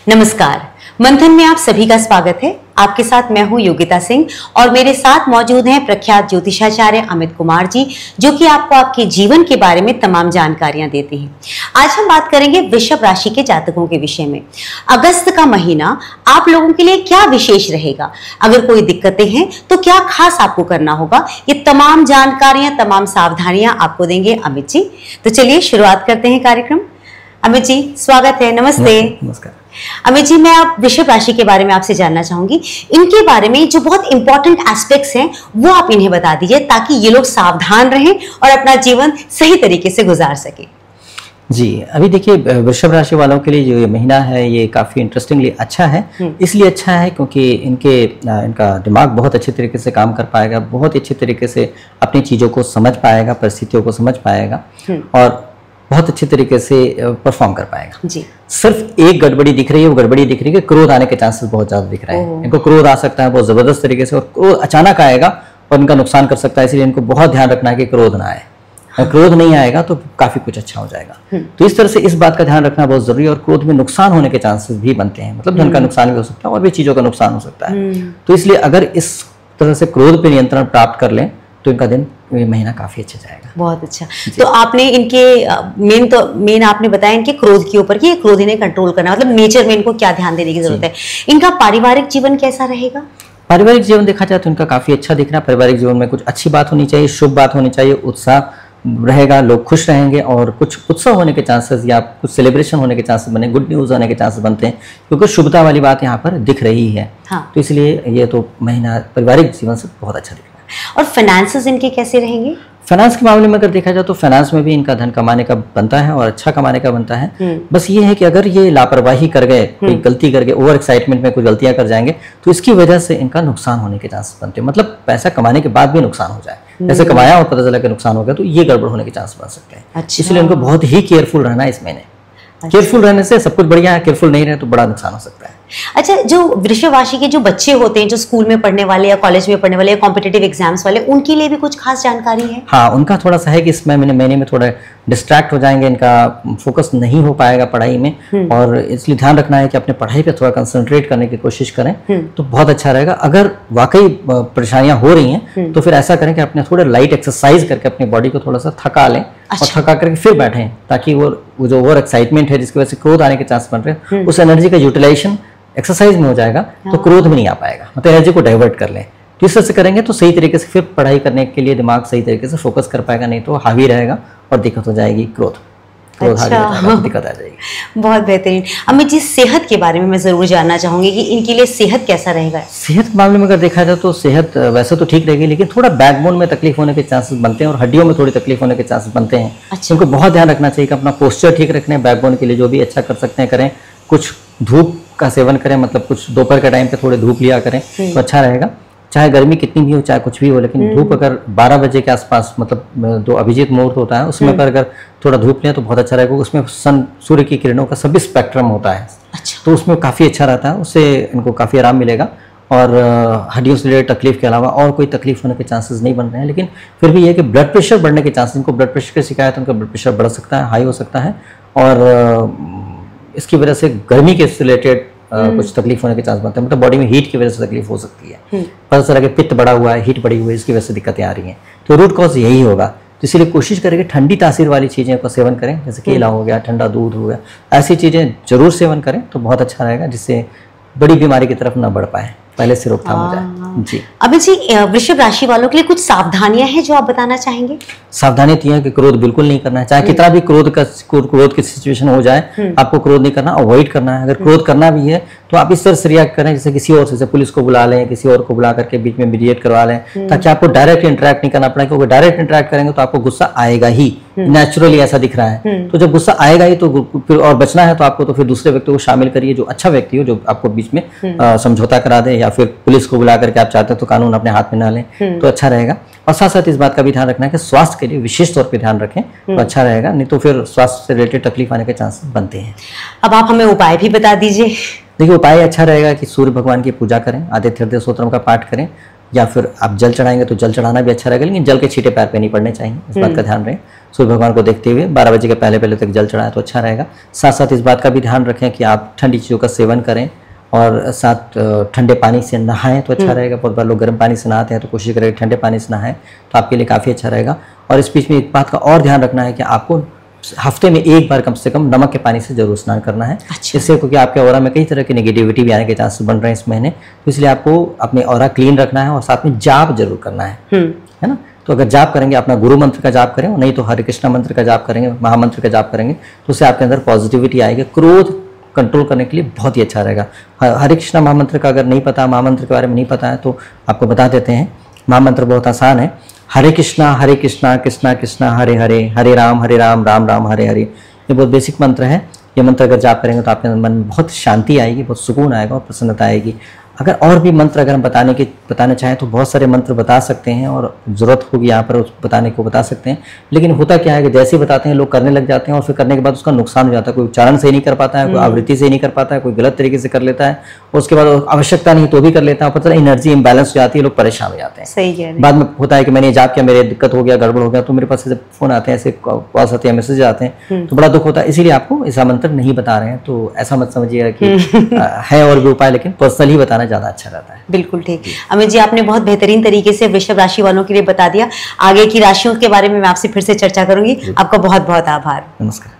नमस्कार। मंथन में आप सभी का स्वागत है। आपके साथ मैं हूं योगिता सिंह और मेरे साथ मौजूद हैं प्रख्यात ज्योतिषाचार्य अमित कुमार जी, जो कि आपको आपके जीवन के बारे में तमाम जानकारियां देते हैं। आज हम बात करेंगे वृषभ राशि के जातकों के विषय में। अगस्त का महीना आप लोगों के लिए क्या विशेष रहेगा, अगर कोई दिक्कतें हैं तो क्या खास आपको करना होगा, ये तमाम जानकारियां, तमाम सावधानियां आपको देंगे अमित जी। तो चलिए शुरुआत करते हैं कार्यक्रम। अमित जी स्वागत है। नमस्ते। नमस्कार। अमित जी, मैं आप वृषभ राशि के बारे में आपसे जानना चाहूंगी। इनके बारे में जो बहुत इंपॉर्टेंट एस्पेक्ट्स हैं वो आप इन्हें बता दीजिए, ताकि ये लोग सावधान रहें और अपना जीवन सही तरीके से गुजार सके। जी, अभी देखिए वृषभ राशि वालों के लिए जो ये महीना है ये काफ़ी इंटरेस्टिंगली अच्छा है। इसलिए अच्छा है क्योंकि इनका दिमाग बहुत अच्छे तरीके से काम कर पाएगा, बहुत अच्छे तरीके से अपनी चीज़ों को समझ पाएगा, परिस्थितियों को समझ पाएगा और बहुत अच्छे तरीके से परफॉर्म कर पाएगा। जी। सिर्फ एक गड़बड़ी दिख रही है, वो गड़बड़ी दिख रही है कि क्रोध आने के चांसेस बहुत ज़्यादा दिख रहे हैं। इनको क्रोध आ सकता है बहुत ज़बरदस्त तरीके से, और क्रोध अचानक आएगा और इनका नुकसान कर सकता है। इसलिए इनको बहुत ध्यान रखना है कि क्रोध ना आए। अगर क्रोध नहीं आएगा तो काफ़ी कुछ अच्छा हो जाएगा। तो इस तरह से इस बात का ध्यान रखना बहुत ज़रूरी है। और क्रोध में नुकसान होने के चांसेस भी बनते हैं, मतलब धन का नुकसान भी हो सकता है और भी चीज़ों का नुकसान हो सकता है। तो इसलिए अगर इस तरह से क्रोध पर नियंत्रण प्राप्त कर लें तो इनका दिन ये महीना काफी अच्छा जाएगा। बहुत अच्छा। तो आपने इनके मेन आपने बताया इनके क्रोध के ऊपर कि क्रोध इन्हें कंट्रोल करना, मतलब नेचर में इनको क्या ध्यान देने की जरूरत है। इनका पारिवारिक जीवन कैसा रहेगा? पारिवारिक जीवन देखा जाए तो इनका काफी अच्छा दिख रहा है। पारिवारिक जीवन में कुछ अच्छी बात होनी चाहिए, शुभ बात होनी चाहिए, उत्साह रहेगा, लोग खुश रहेंगे और कुछ उत्सव होने के चांसेस या कुछ सेलिब्रेशन होने के चांसेस बने, गुड न्यूज आने के चांसेस बनते हैं, क्योंकि शुभता वाली बात यहाँ पर दिख रही है। हाँ। तो इसलिए ये तो महीना पारिवारिक जीवन से बहुत अच्छा दिख रहा है। और फाइनेंसेस इनके कैसे रहेंगे? फाइनेंस के मामले में अगर देखा जाए तो फाइनेंस में भी इनका धन कमाने का बनता है और अच्छा कमाने का बनता है। बस ये है कि अगर ये लापरवाही कर गए, कोई गलती करके ओवर एक्साइटमेंट में कुछ गलतियां कर जाएंगे तो इसकी वजह से इनका नुकसान होने के चांसेस बनते हैं। मतलब पैसा कमाने के बाद भी नुकसान हो जाए, जैसे कमाया और पता चला कि नुकसान हो गया, तो ये गड़बड़ होने के चांस बन सकते हैं। अच्छा। इसलिए इनको बहुत ही केयरफुल रहना है इस महीने। केयरफुल रहने से सब कुछ बढ़िया है, केयरफुल नहीं रहे तो बड़ा नुकसान हो सकता है। अच्छा, जो वृषभ राशि के जो बच्चे होते हैं, जो स्कूल में पढ़ने वाले या कॉलेज में पढ़ने वाले या कॉम्पिटिटिव एग्जाम्स वाले, उनके लिए भी कुछ खास जानकारी है? हाँ, उनका थोड़ा सा है कि इस महीने में थोड़ा डिस्ट्रैक्ट हो जाएंगे, इनका फोकस नहीं हो पाएगा पढ़ाई में, और इसलिए ध्यान रखना है कि अपने पढ़ाई पे थोड़ा कंसंट्रेट करने की कोशिश करें तो बहुत अच्छा रहेगा। अगर वाकई परेशानियां हो रही हैं तो फिर ऐसा करें कि अपने थोड़े लाइट एक्सरसाइज करके अपनी बॉडी को थोड़ा सा थका लें। अच्छा। और थका करके फिर बैठें, ताकि वो जो ओवर एक्साइटमेंट है जिसकी वजह से क्रोध आने के चांस बन रहे हैं, उस एनर्जी का यूटिलाइजेशन एक्सरसाइज में हो जाएगा तो क्रोध में नहीं आ पाएगा, मतलब एनर्जी को डाइवर्ट कर लें। तो इस तरह से करेंगे तो सही तरीके से फिर पढ़ाई करने के लिए दिमाग सही तरीके से फोकस कर पाएगा, नहीं तो हावी रहेगा और दिक्कत हो जाएगी, क्रोध अच्छा। दिक्कत आ जाएगी। बहुत बेहतरीन। अमित जी, सेहत के बारे में मैं जरूर जानना चाहूंगी कि इनके लिए सेहत कैसा रहेगा? सेहत के मामले में अगर देखा जाए तो सेहत वैसे तो ठीक रहेगी, लेकिन थोड़ा बैकबोन में तकलीफ होने के चांसेस बनते हैं और हड्डियों में थोड़ी तकलीफ होने के चांसेस बनते हैं। अच्छा। उनको बहुत ध्यान रखना चाहिए कि अपना पोस्चर ठीक रखने, बैकबोन के लिए जो भी अच्छा कर सकते हैं करें। कुछ धूप का सेवन करें, मतलब कुछ दोपहर के टाइम पे थोड़े धूप लिया करें तो अच्छा रहेगा। चाहे गर्मी कितनी भी हो, चाहे कुछ भी हो, लेकिन धूप अगर 12 बजे के आसपास, मतलब जो अभिजीत मुहूर्त होता है उसमें पर अगर थोड़ा धूप लें तो बहुत अच्छा रहेगा। उसमें सूर्य की किरणों का सभी स्पेक्ट्रम होता है। अच्छा। तो उसमें काफ़ी अच्छा रहता है, उससे इनको काफ़ी आराम मिलेगा और हड्डियों से रिलेटेड तकलीफ के अलावा और कोई तकलीफ होने के चांसेस नहीं बन रहे हैं। लेकिन फिर भी ये कि ब्लड प्रेशर बढ़ने के चांसेस, इनको ब्लड प्रेशर की शिकायत, उनका ब्लड प्रेशर बढ़ सकता है, हाई हो सकता है, और इसकी वजह से गर्मी के रिलेटेड कुछ तकलीफ होने के चांस बनते हैं, मतलब बॉडी में हीट की वजह से तकलीफ हो सकती है। पता चला कि पित्त बढ़ा हुआ है, हीट बढ़ी हुई है, इसकी वजह से दिक्कतें आ रही हैं। तो रूट कॉज यही होगा। तो इसलिए कोशिश करें कि ठंडी तासीर वाली चीज़ें का सेवन करें, जैसे केला हो गया, ठंडा दूध हो गया, ऐसी चीज़ें जरूर सेवन करें तो बहुत अच्छा रहेगा, जिससे बड़ी बीमारी की तरफ ना बढ़ पाए, पहले से रोकथाम हो जाए। जी। अभी जी, वृषभ राशि वालों के लिए कुछ सावधानियां हैं जो आप बताना चाहेंगे? सावधानी थी है कि क्रोध बिल्कुल नहीं करना है, चाहे कितना भी क्रोध की सिचुएशन हो जाए, आपको क्रोध नहीं करना, अवॉइड करना है। अगर क्रोध करना भी है तो आप इस तरह से रिएक्ट करें जैसे किसी और से, पुलिस को बुला लें, किसी और को बुला करके बीच में मीडिएट करवा लें, ताकि आपको डायरेक्ट इंटरेक्ट नहीं करना पड़े, क्योंकि डायरेक्ट इंटरेक्ट करेंगे तो आपको गुस्सा आएगा ही, नेचुरली ऐसा दिख रहा है। तो जब गुस्सा आएगा ही तो फिर और बचना है तो आपको तो फिर दूसरे व्यक्ति को शामिल करिए, जो अच्छा व्यक्ति हो, जो आपको बीच में समझौता करा दे, या फिर पुलिस को बुला करके आप चाहते हैं तो कानून अपने हाथ में ना लें तो अच्छा रहेगा। और साथ साथ इस बात का भी ध्यान रखना है कि स्वास्थ्य के लिए विशेष तौर पे ध्यान रखें तो अच्छा रहेगा, नहीं तो फिर स्वास्थ्य से रिलेटेड तकलीफ आने के चांसेस बनते हैं। अब आप हमें उपाय भी बता दीजिए। देखिए, उपाय अच्छा रहेगा कि सूर्य भगवान की पूजा करें, आदित्य हृदय स्तोत्रम का पाठ करें, या फिर आप जल चढ़ाएंगे तो जल चढ़ाना भी अच्छा रहेगा, लेकिन जल के छींटे पैर पे नहीं पड़ने चाहिए, इस बात का ध्यान रहे। सूर्य भगवान को देखते हुए 12 बजे के पहले पहले तक जल चढ़ाएं तो अच्छा रहेगा। साथ साथ इस बात का भी ध्यान रखें कि आप ठंडी चीज़ों का सेवन करें और साथ ठंडे पानी से नहाएं तो अच्छा रहेगा। बहुत बार लोग गर्म पानी से नहाते हैं, तो कोशिश करें ठंडे पानी से नहाएं तो आपके लिए काफ़ी अच्छा रहेगा। और इस बीच में एक बात का और ध्यान रखना है कि आपको हफ्ते में एक बार कम से कम नमक के पानी से जरूर स्नान करना है। अच्छा। इससे क्योंकि आपके ऑरा में कई तरह की नेगेटिविटी भी आने के चांसेस बन रहे हैं इस महीने, तो इसलिए आपको अपने ऑरा क्लीन रखना है और साथ में जाप जरूर करना है ना। तो अगर जाप करेंगे, अपना गुरु मंत्र का जाप करें, नहीं तो हरे कृष्णा मंत्र का जाप करेंगे, महामंत्र का जाप करेंगे, तो उससे आपके अंदर पॉजिटिविटी आएगी। क्रोध कंट्रोल करने के लिए बहुत ही अच्छा रहेगा। हरे कृष्णा महामंत्र का अगर नहीं पता, महामंत्र के बारे में नहीं पता है, तो आपको बता देते हैं। महामंत्र बहुत आसान है, हरे कृष्णा कृष्णा कृष्णा हरे हरे, हरे राम राम राम हरे हरे। ये बहुत बेसिक मंत्र है। ये मंत्र अगर जाप करेंगे तो आपके मन में बहुत शांति आएगी, बहुत सुकून आएगा और प्रसन्नता आएगी। अगर और भी मंत्र अगर हम बताना चाहें तो बहुत सारे मंत्र बता सकते हैं, और ज़रूरत होगी यहाँ पर उस बताने को बता सकते हैं। लेकिन होता क्या है कि जैसे ही बताते हैं लोग करने लग जाते हैं और फिर करने के बाद उसका नुकसान हो जाता है। कोई उच्चारण सही नहीं कर पाता है, कोई आवृत्ति सही नहीं कर पाता है, कोई गलत तरीके से कर लेता है, और उसके बाद आवश्यकता नहीं तो भी कर लेता है, पता नहीं एनर्जी इम्बैलेंस हो जाती है, लोग परेशान हो जाते हैं। सही कह रहे हैं। बाद में होता है कि मैंने जाप किया, मेरे दिक्कत हो गया, गड़बड़ हो गया, तो मेरे पास ऐसे फोन आते हैं, ऐसे कॉल्स आते हैं, मैसेज आते हैं, तो बड़ा दुख होता है। इसीलिए आपको ऐसा मंत्र नहीं बता रहे हैं, तो ऐसा मत समझिएगा कि है और भी उपाय, लेकिन पर्सनल ही बताना ज़्यादा अच्छा रहता है। बिल्कुल ठीक। अमित जी, आपने बहुत बेहतरीन तरीके से वृषभ राशि वालों के लिए बता दिया। आगे की राशियों के बारे में मैं आपसे फिर से चर्चा करूंगी। आपका बहुत बहुत आभार। नमस्कार।